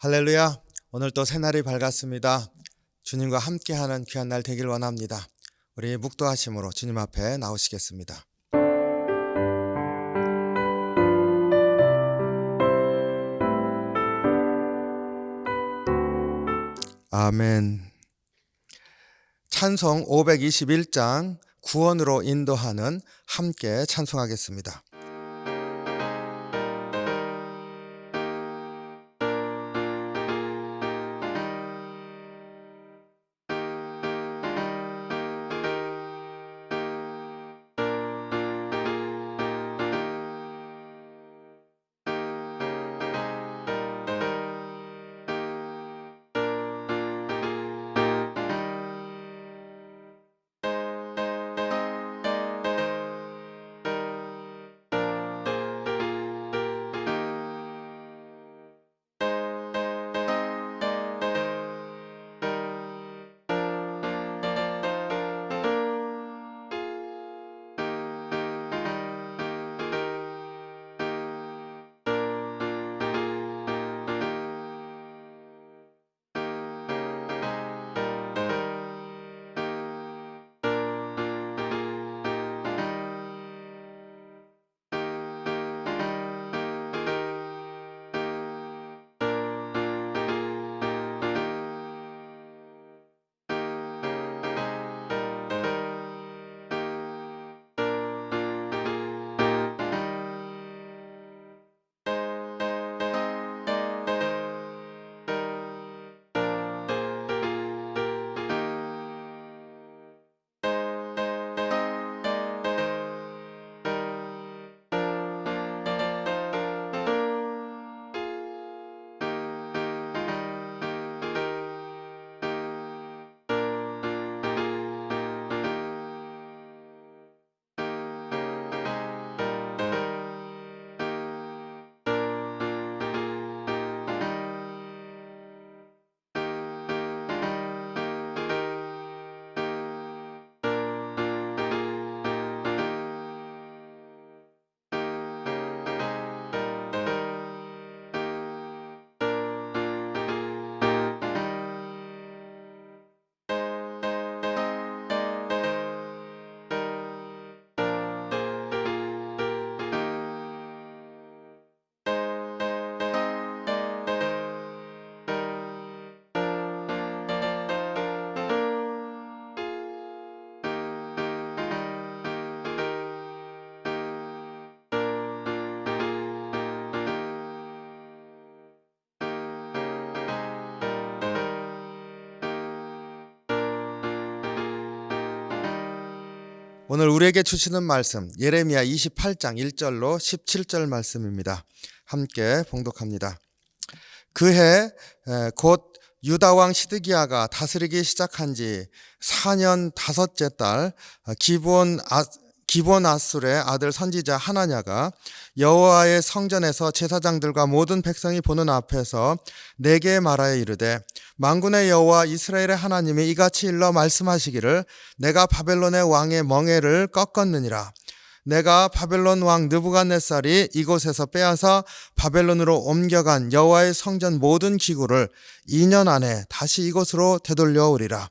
할렐루야. 오늘 또 새날이 밝았습니다. 주님과 함께하는 귀한 날 되길 원합니다. 우리 묵도하심으로 주님 앞에 나오시겠습니다. 아멘. 찬송 521장 구원으로 인도하는 함께 찬송하겠습니다. 오늘 우리에게 주시는 말씀 예레미야 28장 1절로 17절 말씀입니다. 함께 봉독합니다. 그해 곧 유다 왕 시드기야가 다스리기 시작한 지 4년 다섯째 달 기브온아술의 아들 선지자 하나냐가 여호와의 성전에서 제사장들과 모든 백성이 보는 앞에서 내게 말하여 이르되 만군의 여호와 이스라엘의 하나님이 이같이 일러 말씀하시기를 내가 바벨론의 왕의 멍에를 꺾었느니라. 내가 바벨론 왕 느부갓네살이 이곳에서 빼앗아 바벨론으로 옮겨간 여호와의 성전 모든 기구를 2년 안에 다시 이곳으로 되돌려오리라.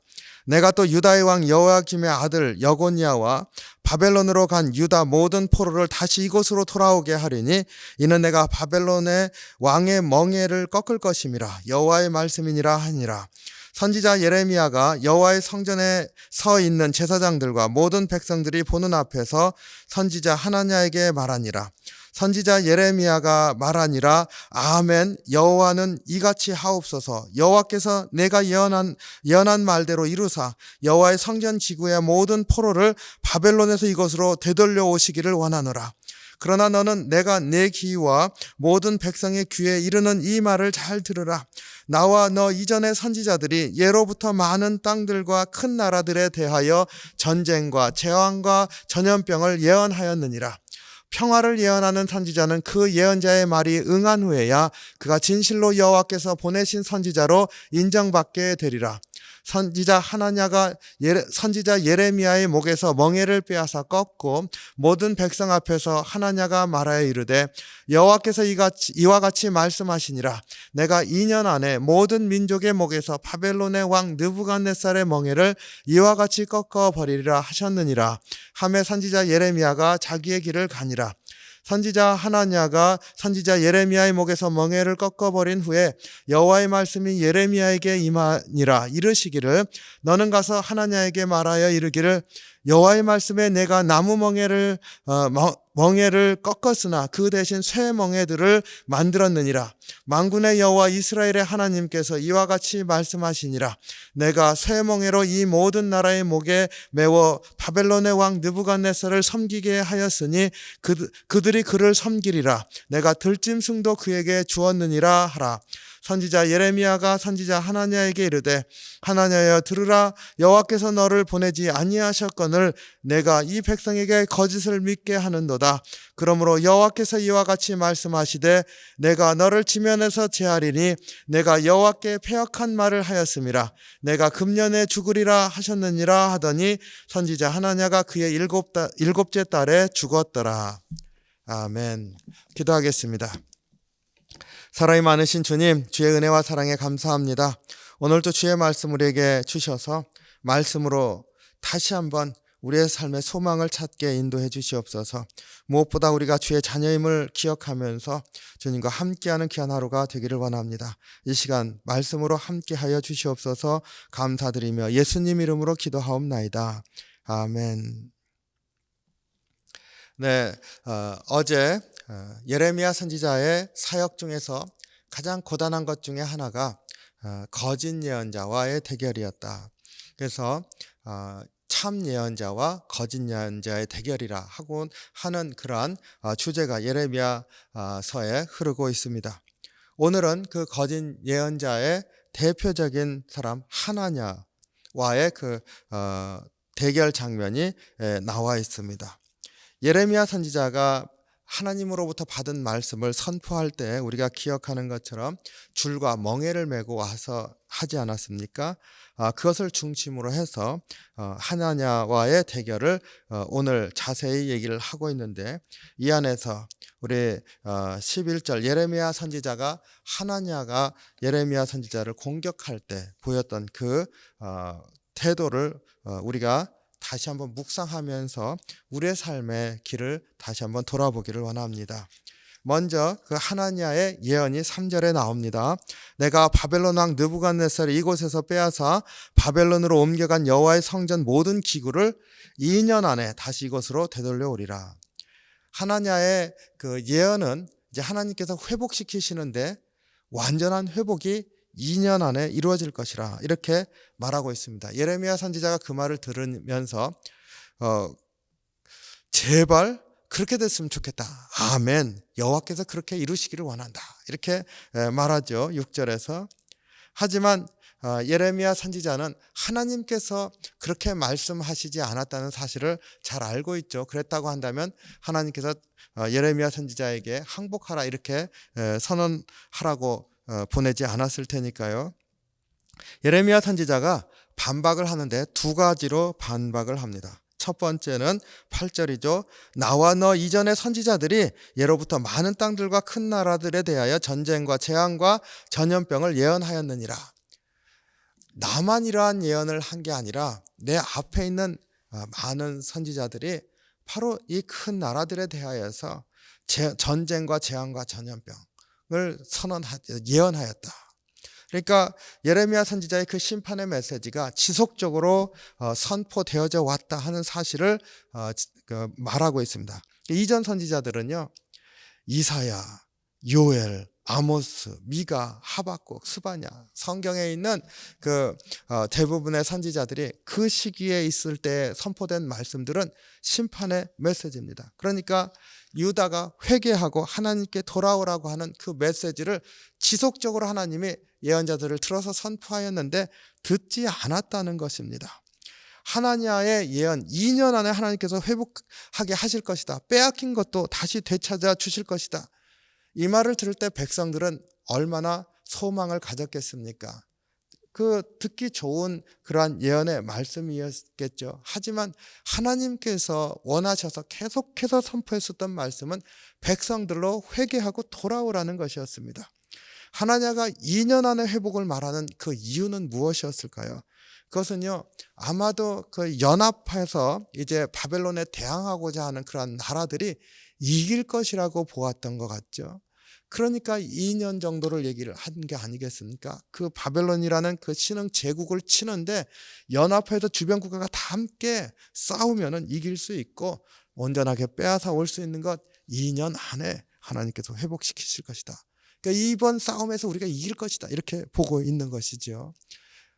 내가 또 유다의 왕 여호야김의 아들 여고니아와 바벨론으로 간 유다 모든 포로를 다시 이곳으로 돌아오게 하리니 이는 내가 바벨론의 왕의 멍에를 꺾을 것임이라. 여호와의 말씀이니라 하니라. 선지자 예레미야가 여호와의 성전에 서 있는 제사장들과 모든 백성들이 보는 앞에서 선지자 하나냐에게 말하니라. 선지자 예레미야가 말하니라. 아멘. 여호와는 이같이 하옵소서. 여호와께서 내가 예언한 말대로 이루사 여호와의 성전 지구의 모든 포로를 바벨론에서 이곳으로 되돌려 오시기를 원하노라. 그러나 너는 내가 내 귀와 모든 백성의 귀에 이르는 이 말을 잘 들으라. 나와 너 이전의 선지자들이 예로부터 많은 땅들과 큰 나라들에 대하여 전쟁과 재앙과 전염병을 예언하였느니라. 평화를 예언하는 선지자는 그 예언자의 말이 응한 후에야 그가 진실로 여호와께서 보내신 선지자로 인정받게 되리라. 선지자 예레미야의 목에서 멍에를 빼앗아 꺾고 모든 백성 앞에서 하나냐가 말하여 이르되 여호와께서 이와 같이 말씀하시니라. 내가 2년 안에 모든 민족의 목에서 바벨론의 왕 느부갓네살의 멍에를 이와 같이 꺾어 버리리라 하셨느니라 하매 선지자 예레미야가 자기의 길을 가니라. 선지자 하나냐가 선지자 예레미야의 목에서 멍에를 꺾어버린 후에 여호와의 말씀이 예레미야에게 임하니라. 이르시기를 너는 가서 하나냐에게 말하여 이르기를 여호와의 말씀에 내가 나무 멍에를 꺾었으나 그 대신 쇠 멍에들을 만들었느니라. 만군의 여호와 이스라엘의 하나님께서 이와 같이 말씀하시니라. 내가 쇠 멍에로 이 모든 나라의 목에 메워 바벨론의 왕 느부갓네살을 섬기게 하였으니 그들이 그를 섬기리라. 내가 들짐승도 그에게 주었느니라 하라. 선지자 예레미야가 선지자 하나냐에게 이르되 하나냐여 들으라. 여호와께서 너를 보내지 아니하셨거늘 내가 이 백성에게 거짓을 믿게 하는도다. 그러므로 여호와께서 이와 같이 말씀하시되 내가 너를 지면에서 제하리니 내가 여호와께 패역한 말을 하였음이라. 내가 금년에 죽으리라 하셨느니라 하더니 선지자 하나냐가 그의 일곱째 달에 죽었더라. 아멘. 기도하겠습니다. 사랑이 많으신 주님, 주의 은혜와 사랑에 감사합니다. 오늘도 주의 말씀 우리에게 주셔서 말씀으로 다시 한번 우리의 삶의 소망을 찾게 인도해 주시옵소서. 무엇보다 우리가 주의 자녀임을 기억하면서 주님과 함께하는 귀한 하루가 되기를 원합니다. 이 시간 말씀으로 함께하여 주시옵소서. 감사드리며 예수님 이름으로 기도하옵나이다. 아멘. 네, 어제 예레미야 선지자의 사역 중에서 가장 고단한 것 중에 하나가 거짓 예언자와의 대결이었다. 그래서 참 예언자와 거짓 예언자의 대결이라 하고 하는 그러한 주제가 예레미야서에 흐르고 있습니다. 오늘은 그 거짓 예언자의 대표적인 사람 하나냐와의 그 대결 장면이 나와 있습니다. 예레미야 선지자가 하나님으로부터 받은 말씀을 선포할 때 우리가 기억하는 것처럼 줄과 멍에를 메고 와서 하지 않았습니까? 그것을 중심으로 해서 하나냐와의 대결을 오늘 자세히 얘기를 하고 있는데, 이 안에서 우리 11절 예레미야 선지자가 하나냐가 예레미야 선지자를 공격할 때 보였던 그 태도를 우리가 다시 한번 묵상하면서 우리의 삶의 길을 다시 한번 돌아보기를 원합니다. 먼저 그 하나냐의 예언이 3절에 나옵니다. 내가 바벨론 왕 느부갓네살을 이곳에서 빼앗아 바벨론으로 옮겨간 여호와의 성전 모든 기구를 2년 안에 다시 이곳으로 되돌려 오리라. 하나냐의 그 예언은 이제 하나님께서 회복시키시는데 완전한 회복이 2년 안에 이루어질 것이라 이렇게 말하고 있습니다. 예레미야 선지자가 그 말을 들으면서 제발 그렇게 됐으면 좋겠다. 아멘. 여호와께서 그렇게 이루시기를 원한다. 이렇게 말하죠. 6절에서. 하지만 예레미야 선지자는 하나님께서 그렇게 말씀하시지 않았다는 사실을 잘 알고 있죠. 그랬다고 한다면 하나님께서 예레미야 선지자에게 항복하라 이렇게 선언하라고 보내지 않았을 테니까요. 예레미야 선지자가 반박을 하는데 두 가지로 반박을 합니다. 첫 번째는 8절이죠. 나와 너 이전의 선지자들이 예로부터 많은 땅들과 큰 나라들에 대하여 전쟁과 재앙과 전염병을 예언하였느니라. 나만 이러한 예언을 한 게 아니라 내 앞에 있는 많은 선지자들이 바로 이 큰 나라들에 대하여서 전쟁과 재앙과 전염병 을 예언하였다. 그러니까 예레미야 선지자의 그 심판의 메시지가 지속적으로 선포되어져 왔다 하는 사실을 말하고 있습니다. 이전 선지자들은요, 이사야, 요엘, 아모스, 미가, 하박국, 스바냐, 성경에 있는 그 대부분의 선지자들이 그 시기에 있을 때 선포된 말씀들은 심판의 메시지입니다. 그러니까 유다가 회개하고 하나님께 돌아오라고 하는 그 메시지를 지속적으로 하나님이 예언자들을 틀어서 선포하였는데 듣지 않았다는 것입니다. 하나냐의 예언, 2년 안에 하나님께서 회복하게 하실 것이다. 빼앗긴 것도 다시 되찾아 주실 것이다. 이 말을 들을 때 백성들은 얼마나 소망을 가졌겠습니까? 그 듣기 좋은 그러한 예언의 말씀이었겠죠. 하지만 하나님께서 원하셔서 계속해서 선포했었던 말씀은 백성들로 회개하고 돌아오라는 것이었습니다. 하나냐가 2년 안에 회복을 말하는 그 이유는 무엇이었을까요? 그것은요, 아마도 그 연합해서 이제 바벨론에 대항하고자 하는 그런 나라들이 이길 것이라고 보았던 것 같죠. 그러니까 2년 정도를 얘기를 한 게 아니겠습니까? 그 바벨론이라는 그 신흥 제국을 치는데 연합해서 주변 국가가 다 함께 싸우면은 이길 수 있고 온전하게 빼앗아 올 수 있는 것 2년 안에 하나님께서 회복시키실 것이다. 그러니까 이번 싸움에서 우리가 이길 것이다. 이렇게 보고 있는 것이죠.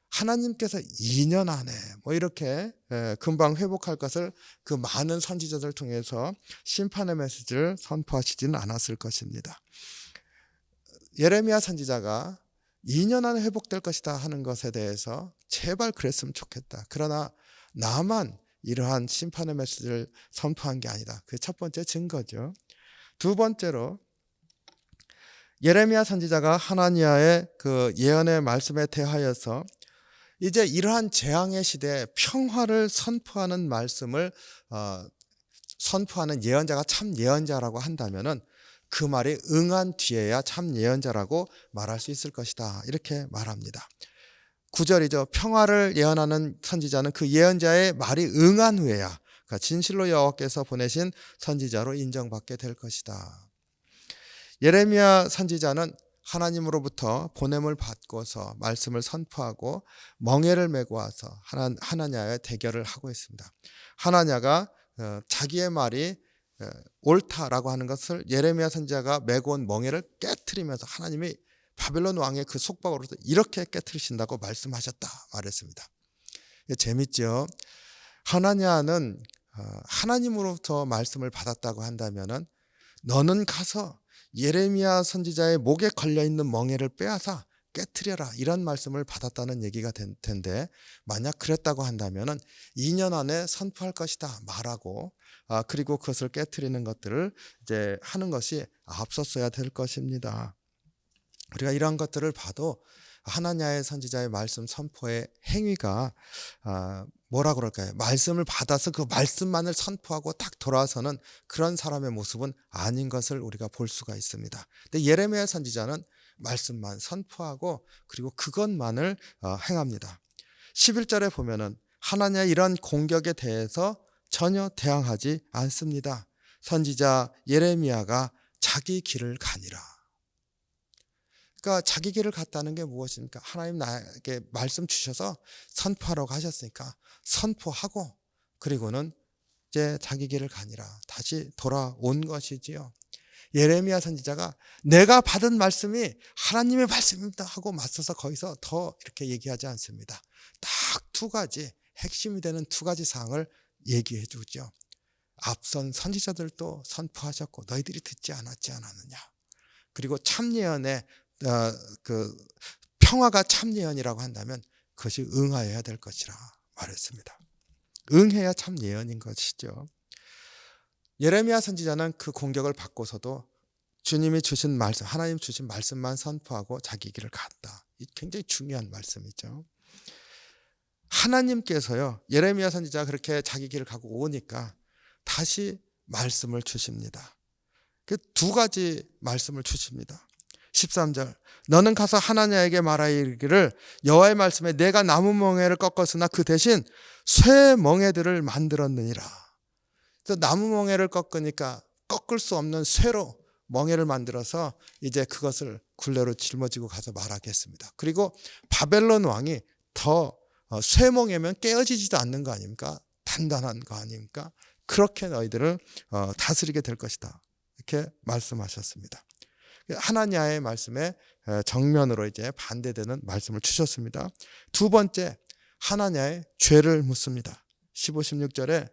하나님께서 2년 안에 뭐 이렇게 금방 회복할 것을 그 많은 선지자들 통해서 심판의 메시지를 선포하시지는 않았을 것입니다. 예레미야 선지자가 2년 안에 회복될 것이다 하는 것에 대해서 제발 그랬으면 좋겠다. 그러나 나만 이러한 심판의 메시지를 선포한 게 아니다. 그게 첫 번째 증거죠. 두 번째로 예레미야 선지자가 하나니아의 그 예언의 말씀에 대하여서 이제 이러한 재앙의 시대에 평화를 선포하는 말씀을 선포하는 예언자가 참 예언자라고 한다면은 그 말이 응한 뒤에야 참 예언자라고 말할 수 있을 것이다. 이렇게 말합니다. 9절이죠. 평화를 예언하는 선지자는 그 예언자의 말이 응한 후에야 그러니까 진실로 여호와께서 보내신 선지자로 인정받게 될 것이다. 예레미야 선지자는 하나님으로부터 보냄을 받고서 말씀을 선포하고 멍에를 메고 와서 하나냐의 대결을 하고 있습니다. 하나냐가 자기의 말이 옳다라고 하는 것을 예레미야 선지자가 메고 온 멍에를 깨트리면서 하나님이 바벨론 왕의 그 속박으로서 이렇게 깨트리신다고 말씀하셨다 말했습니다. 재밌죠? 하나냐는 하나님으로부터 말씀을 받았다고 한다면은 너는 가서 예레미야 선지자의 목에 걸려있는 멍에를 빼앗아 깨트려라 이런 말씀을 받았다는 얘기가 될 텐데 만약 그랬다고 한다면은 2년 안에 선포할 것이다 말하고 그리고 그것을 깨트리는 것들을 이제 하는 것이 앞섰어야 될 것입니다. 우리가 이런 것들을 봐도 하나냐의 선지자의 말씀 선포의 행위가 뭐라 그럴까요? 말씀을 받아서 그 말씀만을 선포하고 딱 돌아서는 그런 사람의 모습은 아닌 것을 우리가 볼 수가 있습니다. 근데 예레미야 선지자는 말씀만 선포하고 그리고 그것만을 행합니다. 11절에 보면은 하나냐의 이런 공격에 대해서 전혀 대항하지 않습니다. 선지자 예레미야가 자기 길을 가니라. 그러니까 자기 길을 갔다는 게 무엇입니까? 하나님 나에게 말씀 주셔서 선포하라고 하셨으니까 선포하고 그리고는 이제 자기 길을 가니라 다시 돌아온 것이지요. 예레미야 선지자가 내가 받은 말씀이 하나님의 말씀입니다 하고 맞서서 거기서 더 이렇게 얘기하지 않습니다. 딱 두 가지 핵심이 되는 두 가지 사항을 얘기해 주죠. 앞선 선지자들도 선포하셨고 너희들이 듣지 않았지 않았느냐. 그리고 참 예언의 그 평화가 참 예언이라고 한다면 그것이 응하여야 될 것이라 말했습니다. 응해야 참 예언인 것이죠. 예레미야 선지자는 그 공격을 받고서도 주님이 주신 말씀, 하나님 주신 말씀만 선포하고 자기 길을 갔다. 이 굉장히 중요한 말씀이죠. 하나님께서요, 예레미야 선지자가 그렇게 자기 길을 가고 오니까 다시 말씀을 주십니다. 그 두 가지 말씀을 주십니다. 13절 너는 가서 하나냐에게 말하기를 여호와의 말씀에 내가 나무 멍에를 꺾었으나 그 대신 쇠 멍에들을 만들었느니라. 그래서 나무 멍에를 꺾으니까 꺾을 수 없는 쇠로 멍에를 만들어서 이제 그것을 굴레로 짊어지고 가서 말하겠습니다. 그리고 바벨론 왕이 더 쇠멍에면 깨어지지도 않는 거 아닙니까? 단단한 거 아닙니까? 그렇게 너희들을 다스리게 될 것이다. 이렇게 말씀하셨습니다. 하나냐의 말씀에 정면으로 이제 반대되는 말씀을 주셨습니다. 두 번째, 하나냐의 죄를 묻습니다. 15, 16절에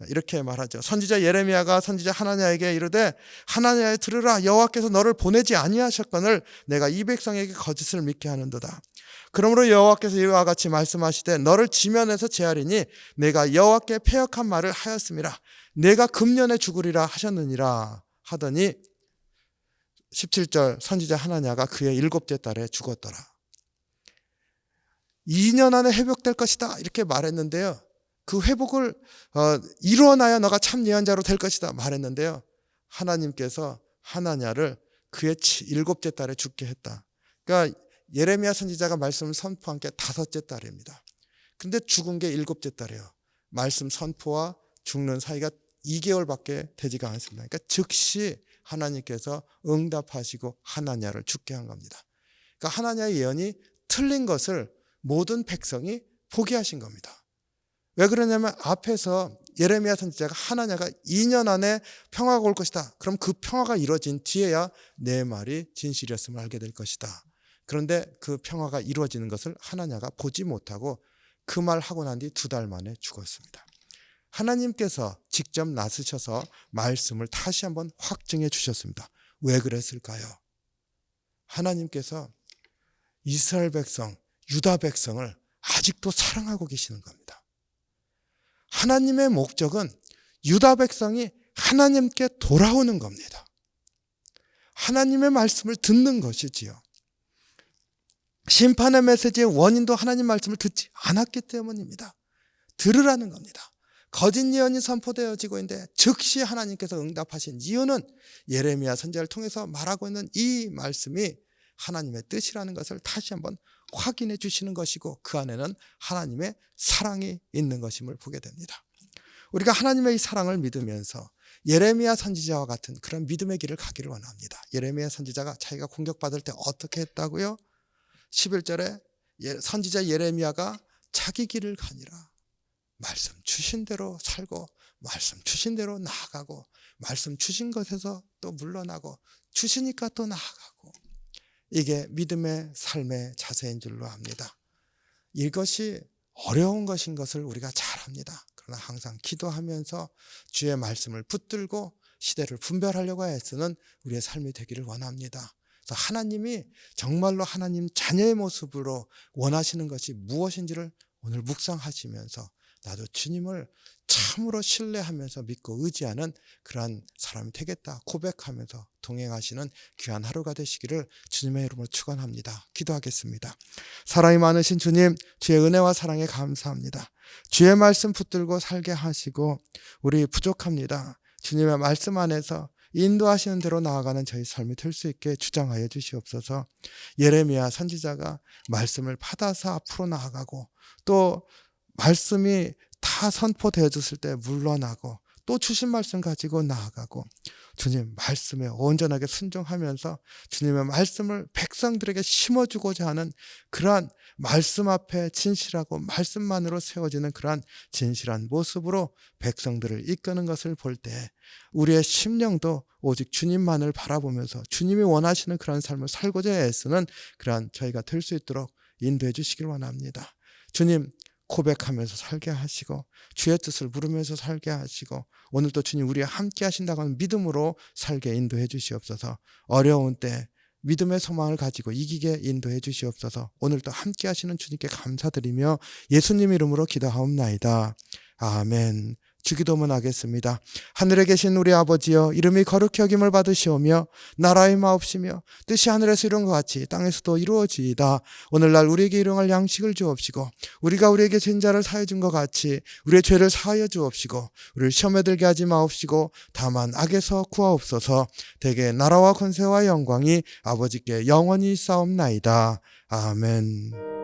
이렇게 말하죠. 선지자 예레미야가 선지자 하나냐에게 이르되 하나냐에 들으라 여호와께서 너를 보내지 아니하셨거늘 내가 이 백성에게 거짓을 믿게 하는도다. 그러므로 여호와께서 이와 같이 말씀하시되 너를 지면에서 제하리니 내가 여호와께 패역한 말을 하였음이라. 내가 금년에 죽으리라 하셨느니라 하더니 17절 선지자 하나냐가 그의 7째 달에 죽었더라. 2년 안에 회복될 것이다 이렇게 말했는데요. 그 회복을 이루어나야 너가 참 예언자로 될 것이다 말했는데요. 하나님께서 하나냐를 그의 7째 달에 죽게 했다. 그러니까 예레미야 선지자가 말씀을 선포한 게 5째 달입니다. 근데 죽은 게 7째 달이에요. 말씀 선포와 죽는 사이가 2개월밖에 되지가 않습니다. 그러니까 즉시 하나님께서 응답하시고 하나냐를 죽게 한 겁니다. 그러니까 하나냐의 예언이 틀린 것을 모든 백성이 포기하신 겁니다. 왜 그러냐면 앞에서 예레미야 선지자가 하나냐가 2년 안에 평화가 올 것이다. 그럼 그 평화가 이루어진 뒤에야 내 말이 진실이었음을 알게 될 것이다. 그런데 그 평화가 이루어지는 것을 하나냐가 보지 못하고 그 말 하고 난 뒤 2달 만에 죽었습니다. 하나님께서 직접 나서셔서 말씀을 다시 한번 확증해 주셨습니다. 왜 그랬을까요? 하나님께서 이스라엘 백성, 유다 백성을 아직도 사랑하고 계시는 겁니다. 하나님의 목적은 유다 백성이 하나님께 돌아오는 겁니다. 하나님의 말씀을 듣는 것이지요. 심판의 메시지의 원인도 하나님 말씀을 듣지 않았기 때문입니다. 들으라는 겁니다. 거짓 예언이 선포되어지고 있는데 즉시 하나님께서 응답하신 이유는 예레미야 선지자를 통해서 말하고 있는 이 말씀이 하나님의 뜻이라는 것을 다시 한번 확인해 주시는 것이고 그 안에는 하나님의 사랑이 있는 것임을 보게 됩니다. 우리가 하나님의 이 사랑을 믿으면서 예레미야 선지자와 같은 그런 믿음의 길을 가기를 원합니다. 예레미야 선지자가 자기가 공격받을 때 어떻게 했다고요? 11절에 선지자 예레미야가 자기 길을 가니라. 말씀 주신 대로 살고 말씀 주신 대로 나아가고 말씀 주신 것에서 또 물러나고 주시니까 또 나아가고 이게 믿음의 삶의 자세인 줄로 압니다. 이것이 어려운 것인 것을 우리가 잘 압니다. 그러나 항상 기도하면서 주의 말씀을 붙들고 시대를 분별하려고 애쓰는 우리의 삶이 되기를 원합니다. 그래서 하나님이 정말로 하나님 자녀의 모습으로 원하시는 것이 무엇인지를 오늘 묵상하시면서 나도 주님을 참으로 신뢰하면서 믿고 의지하는 그러한 사람이 되겠다 고백하면서 동행하시는 귀한 하루가 되시기를 주님의 이름으로 축원합니다. 기도하겠습니다. 사랑이 많으신 주님, 주의 은혜와 사랑에 감사합니다. 주의 말씀 붙들고 살게 하시고 우리 부족합니다. 주님의 말씀 안에서 인도하시는 대로 나아가는 저희 삶이 될 수 있게 주장하여 주시옵소서. 예레미야 선지자가 말씀을 받아서 앞으로 나아가고 또 말씀이 다 선포되어졌을 때 물러나고 또 주신 말씀 가지고 나아가고 주님 말씀에 온전하게 순종하면서 주님의 말씀을 백성들에게 심어주고자 하는 그러한 말씀 앞에 진실하고 말씀만으로 세워지는 그러한 진실한 모습으로 백성들을 이끄는 것을 볼 때 우리의 심령도 오직 주님만을 바라보면서 주님이 원하시는 그러한 삶을 살고자 애쓰는 그러한 저희가 될 수 있도록 인도해 주시길 원합니다. 주님 고백하면서 살게 하시고 주의 뜻을 물으면서 살게 하시고 오늘도 주님 우리와 함께 하신다고 하는 믿음으로 살게 인도해 주시옵소서. 어려운 때 믿음의 소망을 가지고 이기게 인도해 주시옵소서. 오늘도 함께 하시는 주님께 감사드리며 예수님 이름으로 기도하옵나이다. 아멘. 주기도문 하겠습니다. 하늘에 계신 우리 아버지여, 이름이 거룩히 여김을 받으시오며 나라의 마옵시며 뜻이 하늘에서 이룬 것 같이 땅에서도 이루어지이다. 오늘날 우리에게 일용할 양식을 주옵시고 우리가 우리에게 죄인 자를 사하여 준 것 같이 우리의 죄를 사하여 주옵시고 우리를 시험에 들게 하지 마옵시고 다만 악에서 구하옵소서. 대개 나라와 권세와 영광이 아버지께 영원히 있사옵나이다. 아멘.